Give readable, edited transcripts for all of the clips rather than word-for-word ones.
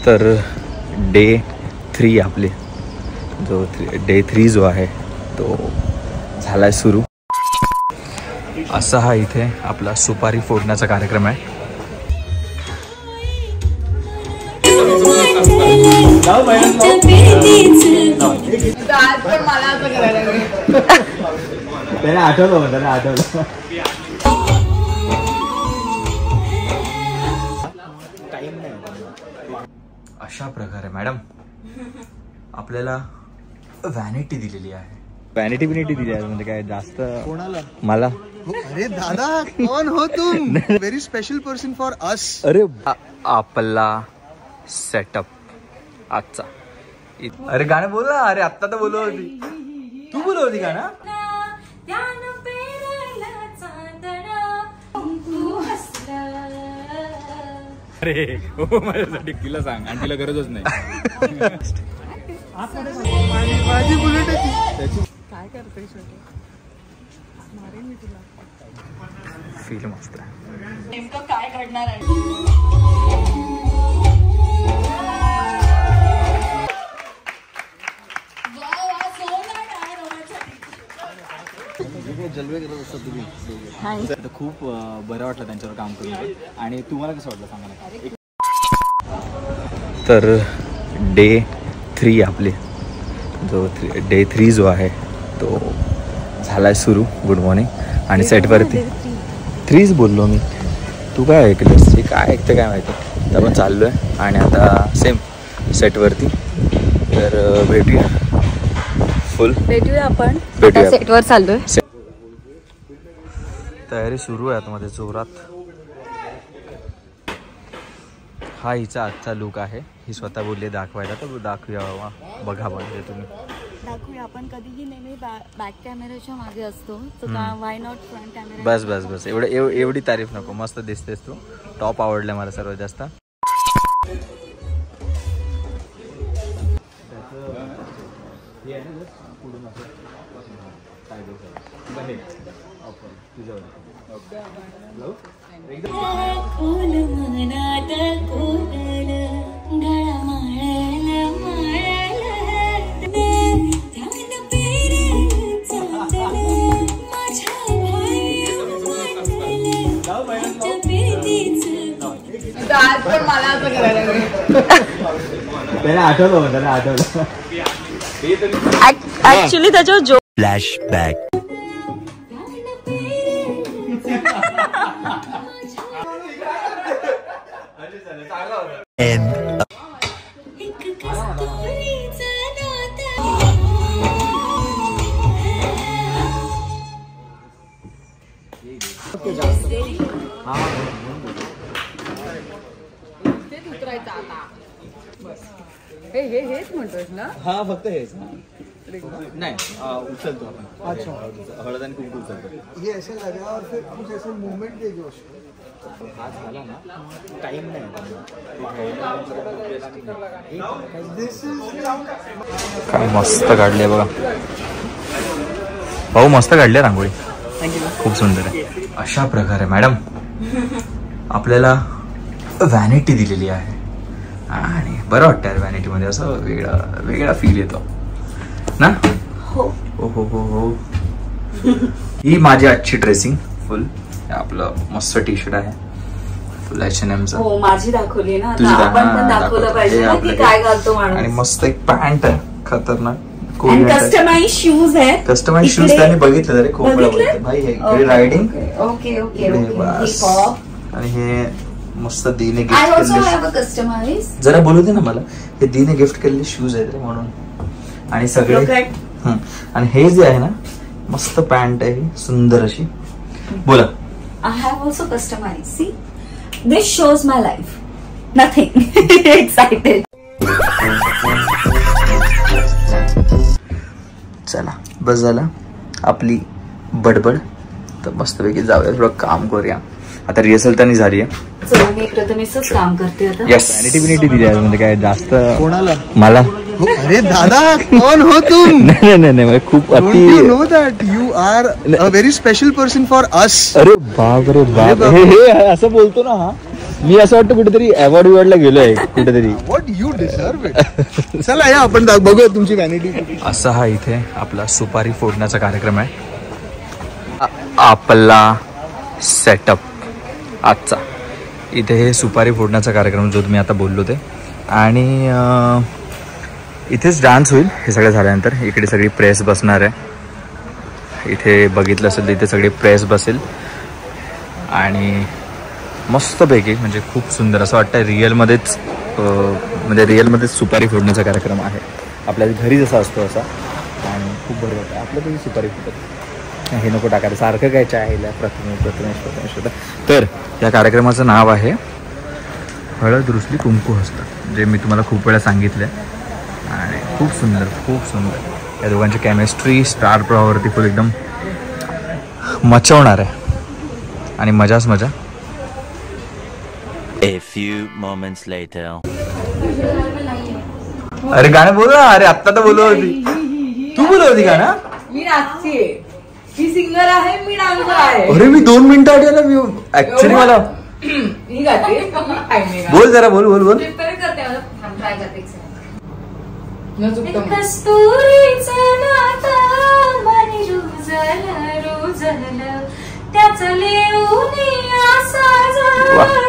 तर डे 3 आपले डे 3 जो आहे तो झालाय सुरू. असा हा इथे आपला सुपारी फोडण्याचा कार्यक्रम आहे. अशा प्रकारे मॅडम आपल्याला व्हॅनिटी दिलेली आहे. व्हॅनिटी दिली आहे म्हणजे काय जास्त कोणाला? मला. अरे दादा कोण हो तुम? Very special person for us. अरे आपला सेटअप आजचा. अरे गाणं बोल ना. अरे आत्ता तर बोलव होती तू, बोलव होती गाणं. अरे हो माझ्यासाठी तिला सांग आणि तिला गरजच नाही. माझी बुलेट काय करते मी तुला. फील मस्त आहे. नेमकं काय घडणार आहे? जलवे करत असतात तुम्ही. खूप बरं वाटलं त्यांच्यावर काम करून. आणि तुम्हाला कसं वाटलं सांगा ना. तर डे 3 आपले डे 3 जो आहे तो झालाय सुरू. Good morning. आणि सेटवरती 3च बोललो मी. तू काय ऐकलंस? हे काय ऐकतं काय माहिती. तर आपण चाललो आहे आणि आता सेम सेटवरती. तर भेटूया आपण सेटवर चाललोय. तयारी सुरू आहे आतमध्ये जोरात. हा हिचा आजचा लुक आहे. ही स्वतः बोलली दाखवायला, तर दाखवूया. बघा म्हणजे तुम्ही दाखवूया. आपण कधीही नेहमी बॅक कॅमेराच्या मागे असतो, तर वाय नॉट फ्रंट कॅमेरा. बस एवढी तारीफ नको. मस्त दिसतेस तू. टॉप आवडलाय मला सर्वात जास्त. ऍक्च्युली त्याच्यावर जो फ्लॅशबॅक. हेच म्हणतोस ना? हा फक्त हेच नाही उचलतो आपण. अच्छा हळद आणि कुंकू उचलतो. ये ऐसे लगा और फिर कुछ ऐसे मूवमेंट दे जोश. हा झाला ना. टाइम नाही. काय मस्त काढले बघा भाऊ. मस्त काढले रांगोळी. खूप सुंदर आहे. अशा प्रकारे मॅडम आपल्याला व्हॅनिटी दिलेली आहे. आणि बरं वाटतं यार व्हॅनिटी मध्ये. असं वेगळा फील येतो ना. हो हो हो हो. ही माझी आजची ड्रेसिंग फुल. आपलं मस्त टी शर्ट आहे फुल H&M चं. हो माझी दाखवली ना. आपण पण दाखवलं पाहिजे ना की काय घालतो माणूस. आणि मस्त एक पॅन्ट आहे खतरनाक. कस्टमाइज शूज आहे. कस्टमाइज शूज त्याने बघितलं तरी खूप बघितलं भाई. हे रायडिंग. Okay okay. आणि हे मस्त दीने I also gift have a customized. जरा बोलू दे ना मला. हे दीने गिफ्ट केलेले शूज आहेत म्हणून. आणि सगळे आणि हे जे आहे ना मस्त पॅन्ट आहे सुंदर अशी. बोला. I have also customized. See, this shows my life. Nothing. Excited. चला बस झाला आपली बडबड. तर मस्तपैकी जाऊया थोडं काम करूया. आता रिहर्सल तर नाही झाली आहे. चला मी प्रथमेशच काम करते आता. यस. व्हॅनिटी दिली आहे म्हणजे काय जास्त कोणाला? मला. अरे दादा कौन हो तुम? नाही खूप अति. You know that you are a very special person for us. अरे बाप रे बाप. हे असं बोलतो ना. हा मी असं वाटतं कुठेतरी अवॉर्ड विवॉर्डला गेलोय कुठेतरी. What you deserve it. चला या आपण बघूया तुमची व्हॅनिटी. असा हा इथे आपला सुपारी फोडण्याचा कार्यक्रम आहे. आपला सेटअप आजचा इथे हे सुपारी फोडण्याचा कार्यक्रम जो तुम्ही आता बोललो ते. आणि इथेच डान्स होईल हे सगळं झाल्यानंतर. इकडे सगळी प्रेस बसणार आहे. इथे बघितलं असेल तर इथे सगळी प्रेस बसेल आणि मस्तपैकी म्हणजे खूप सुंदर असं वाटतं रिअलमध्येच म्हणजे रिअलमध्येच सुपारी फोडण्याचा कार्यक्रम आहे. आपल्या घरी जसा असतो असा आणि खूप बरं वाटतं. आपल्या घरी सुपारी फोडत हे नको टाकायला सारखं काय आहे प्रथमेश. तर या कार्यक्रमाचं नाव आहे हळद रुसली कुंकू हसतात, जे मी तुम्हाला खूप वेळा सांगितलं आणि खूप सुंदर खूप सुंदर. या दोघांची केमिस्ट्री स्टार प्रवाहावरती फुल एकदम मचवणार आहे आणि मजाच मजा. A few moments later. अरे गाणं बोल ना. अरे आत्ता तर बोलत होती तू, बोलत होती गाणं. मी नाचते, मी सिंगर आहे, मी डान्सर आहे. अरे मी 2 मिनिटं आठवला मी ऍक्च्युली मला मी गाते. बोल जरा बोल बोल बोल. कस्तुरीचं नातं मनी रुजलं रुजलं त्याचं लिहून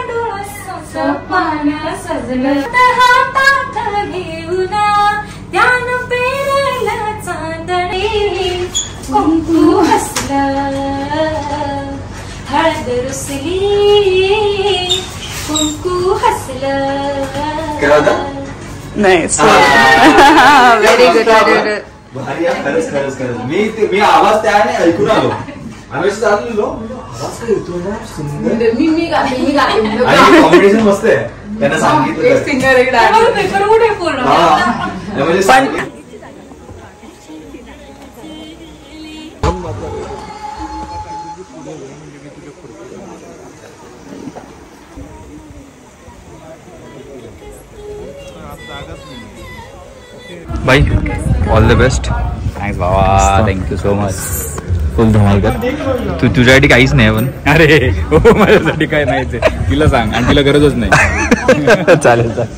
डोळ्याचं पानं सजलं हातात घेऊन त्यानं पेरलं चांदणी कुंकू हसलं हळद रुसली कुंकू हसलं. नाही व्हेरी गुड व्हेरी गुड. खरंच खरंच खरंच मी आवाज त्याने ऐकून आलो. आम्ही चाललो मी गाते मी गाते. कॉम्पिटिशन मस्त आहे. त्यांना सांगितलं सिंगर एक डान्सर कुठे पूर्ण भाई ऑल द बेस्ट. थँक्स भावा. Thank you so much. खूप धमाल कर. तुझ्यासाठी काहीच नाही पण. अरे हो माझ्यासाठी काय नाही तिला सांग आणि तिला गरजच नाही. चालेल चालेल.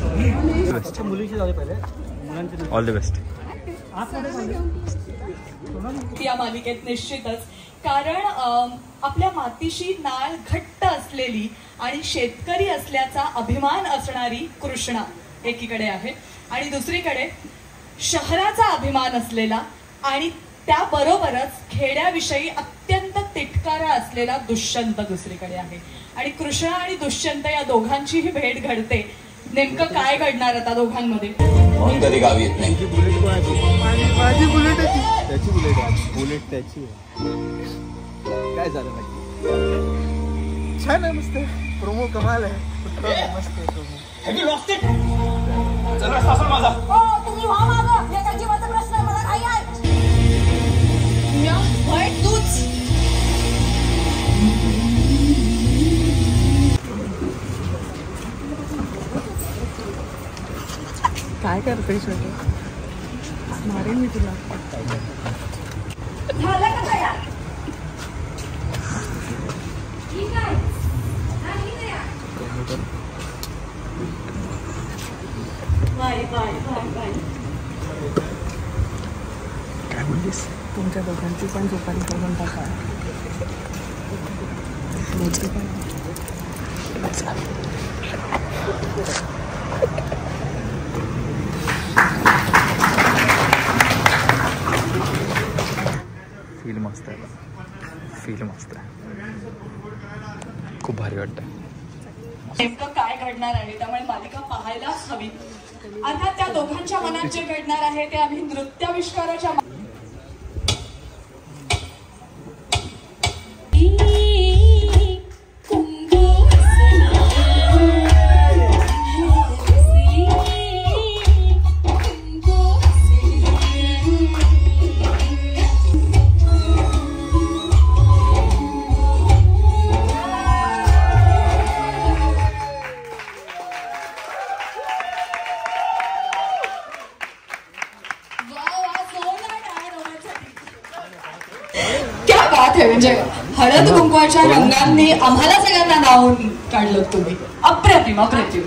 All the best. या मालिकेत निश्चितच कारण आपल्या मातीशी नाळ घट्ट असलेली आणि शेतकरी असल्याचा अभिमान असणारी कृष्णा एकीकडे आहे आणि दुसरीकडे शहराचा अभिमान असलेला आणि त्याबरोबरच खेड्याविषयी अत्यंत तिटकारा असलेला दुष्यंत दुसरीकडे आहे. आणि कृष्णा आणि दुष्यंत या दोघांचीही भेट घडते. नेमकं काय घडणार आता दोघांमध्ये. म्हणून कधी गावी येत नाही. माझी बुलेट आहे. त्याची बुलेट आहे. बुलेट त्याची काय झालं नाही. छान आहे. मस्त प्रोमो कमाल आहे. मस्त प्रोमो. तुम्ही व्हा मागं. याचा जीवाचा प्रश्न आहे. मला काही आहे तूच. काय करतेस मारेन मी तुला. झालं का तयार. ठीक आहे. Bye bye bye bye. काय बोललीस. तुमच्या दोघांची पण सुपारी करून टाका. फील मस्त आहे. फील मस्त आहे. खूप भारी वाटतं. नेमकं काय घडणार आहे त्यामुळे मालिका पाहायलाच हवी. अर्थात त्या दोघांच्या मनात जे घडणार आहे ते आम्ही नृत्याविष्काराच्या म्हणजे हळद कुंकवाच्या रंगांनी आम्हाला सगळ्यांना नाव काढलं तुम्ही. अप्रतिम अप्रतिम.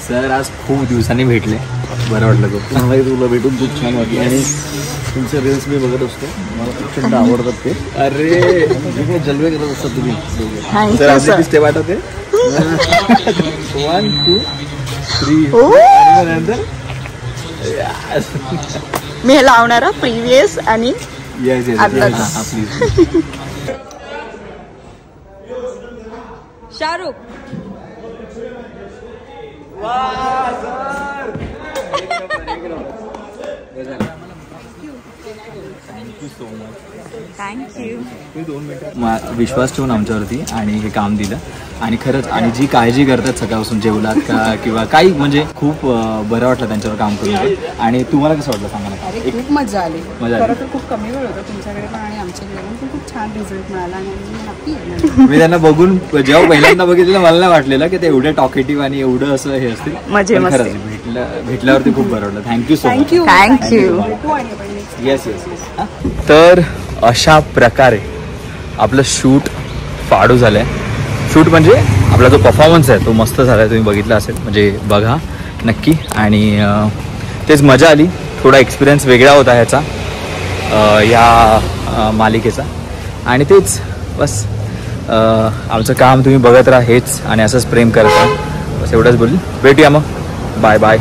सर आज खूप दिवसांनी भेटले, बरं वाटलं खूप. मलाही तुला भेटून खूप छान वाटलं आणि तुमचे रील्स मी बघत असतो, मला प्रचंड आवडतात ते. अरे जे काही जलवे करत असतात तुम्ही दोघे. सर आपली स्टेप आठवते 1 2 3 आणि नंतर मी लावणारा प्रिव्हियस आणि yes yes please. Shahrukh. Thank you. विश्वास ठेवून आमच्यावरती आणि हे काम दिलं आणि खरंच आणि जी काळजी करतात सकाळपासून जेवलात का किंवा काही म्हणजे खूप बरं वाटलं त्यांच्यावर काम करून. आणि तुम्हाला कसं वाटलं सांगा ना. अरे खूप मजा आली. मजा आली. खरं तर खूप कमी वेळ होता तुमच्याकडे पण आणि आमच्याकडे पण खूप छान रिझल्ट मिळाला आणि मी नक्की येणार. मी त्यांना बघून जेव्हा पहिल्यांदा बघितलं मला नाही वाटलेलं की ते एवढे टॉकेटिव्ह आणि एवढं असं हे असतील. पण खरंच भेटल्यावरती खूप बरं वाटलं. Thank you so much. Thank you. Yes yes yes. तर अशा प्रकारे आपलं शूट फाडू झालंय. शूट म्हणजे आपला जो परफॉर्मन्स आहे तो मस्त झाला आहे, तुम्ही बघितला असेल म्हणजे बघा नक्की. आणि तेच मजा आली, थोडा एक्सपिरियन्स वेगळा होता ह्याचा या मालिकेचा. आणि तेच बस आमचं काम तुम्ही बघत राहा हेच आणि असंच प्रेम करत राहा, बस एवढंच बोलू. भेटूया मग. Bye bye.